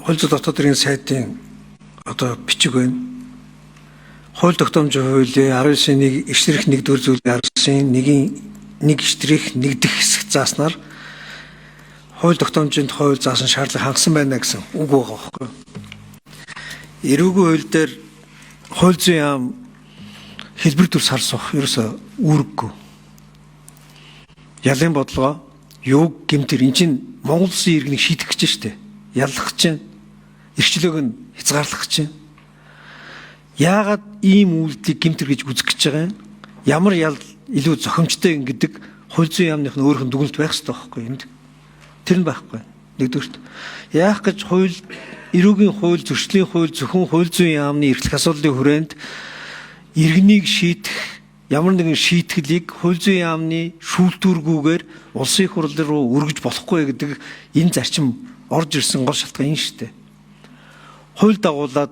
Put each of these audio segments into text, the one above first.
хууль зүйн дотоод хэргийн сайдын одоо бичиг байна. Хууль тогтоомжийн хуулийн 19-ийн эшрэх 1-р зүйлийн 19-ийн 1 эшрэх 1 дэх хэсэг зааснаар хууль тогтоомжийн хууль заасан шаардлага хангасан байна гэсэн үг байгаа байхгүй юу? Эрүүгийн хууль дээр хууль зүйн яам хэлбэр төр сар суух ерөөсө үүрэггүй. Ялын бодлого юуг гэмтэр эн чинь Монгол Улсын иргэнийг шийдэх гэж штэ. Яллах гэж, эрхчлөөг нь хязгаарлах гэж. Яагаад ийм үйлдэлийг гэмтэр гэж үзэх гэж байгаа юм? Ямар ял илүү зохимжтой гэдэг хууль зүйн яамных нь өөрийнх нь дүгнэлт байх хэрэгтэй байхгүй энд. Тэр нь байхгүй. Нэгдүгürt яах гэж хууль эрүүгийн хууль, зөрчлийн хууль, зөвхөн хууль зүйн яамны эрхлэх асуудлын хүрээнд иргэнийг шийдэх ямар нэгэн шийтгэлийг хууль зүйн яамны шүүлтүүргүүгээр улсын хурал руу өргөж болохгүй гэдэг энэ зарчим орж ирсэн гол шалтгаан энэ шүү дээ. Хууль дагуулад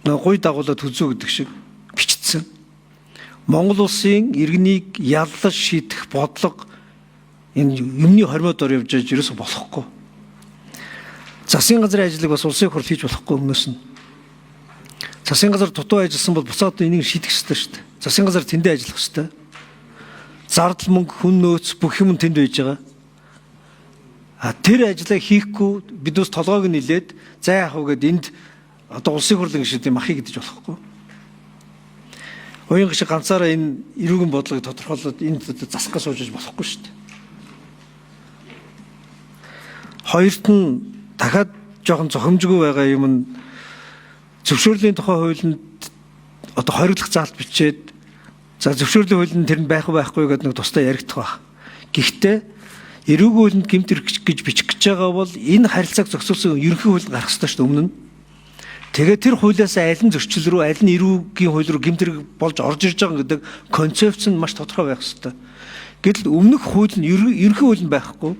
гуй дагуулад хүзүү гэдэг шиг бичсэн. Монгол улсын иргэнийг яллаж шийдэх бодлого энэ юмны хормоодоор явж байгаа ерөөсө болохгүй. Засгийн газрын ажлыг бас улсын хурал хийж болохгүй өмнөөс нь. Засгийн газар дутуу ажилласан бол буцаад энийг шийдэх ёстой шүү дээ. Засгийн газар тэндээ ажиллах ёстой. Зардал мөнгө, хүн нөөц бүх юм тэнд байж байгаа. Тэр ажлаа хийхгүй биднээс толгойг нь нилээд за яах вэ гэд энд одоо улсын хурлын гишүүдийн махыг гэдэж болохгүй. Оюун гишг ганцаараа энэ эрүүгийн бодлогыг тодорхойлоод энд засах гэж сууж болохгүй шүү дээ. Хоёрт нь дахиад жоохон зохимжгүй байгаа юм нь зөвшөөрлийн тухай хуулинд одоо хориглох заалт бичээд за зөвшөөрлийн хуулинд тэр нь байх байхгүй гэдэг нэг тусдаа яригдах байх. Гэхдээ эрүүгийн хуулинд гэмт хэрэг гэж бичих гэж байгаа бол энэ харилцааг зохицуулсан ерөнхий хууль гарах ёстой шүү дээ өмнө нь. Тэгээд тэр хуулиас аль нь зөрчил рүү аль нь эрүүгийн хууль руу гэмт хэрэг болж орж ирж байгаа гэдэг концепц нь маш тодорхой байх ёстой. Гэтэл өмнөх хууль нь ерөнхий хууль нь байхгүй,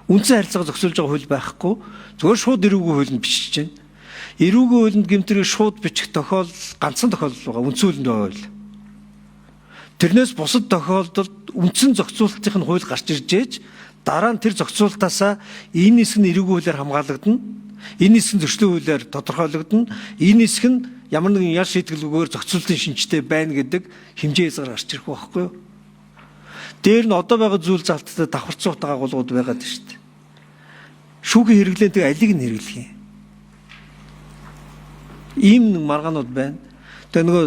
үндсэн харилцааг зохицуулж байгаа хууль байхгүй, зөвхөн шууд эрүүгийн хуулинд бичиж байна. Эрүүгийн хуулинд гэмт хэрэг шууд бичих тохиолдол ганцхан тохиолдол байгаа, үндсэн хуулинд байгаа хууль. Тэрнээс бусад тохиолдолд үндсэн зохицуулалтын хууль гарч ирж ээж дараа нь тэр зохицуултаасаа энэ хэсэг нь эрүүгийн хуулиар хамгаалагдана, энэ хэсэг нь зөрчлийн хуулиар тодорхойлогдно, энэ хэсэг нь ямар нэгэн ял шийтгэлгүйгээр зохицуулалтын шинжтэй байна гэдэг хэмжээ хязгаар гарч ирэх байхгүй юу? Дээр нь одоо байгаа зүйл залттай давхарцсан утга агуулгууд байгаад байна шүү дээ. Шүүхийн хэрэглээнд алиг нь хэрэглэх юм. Ийм нэг маргаанууд байна. Тэгээ нөгөө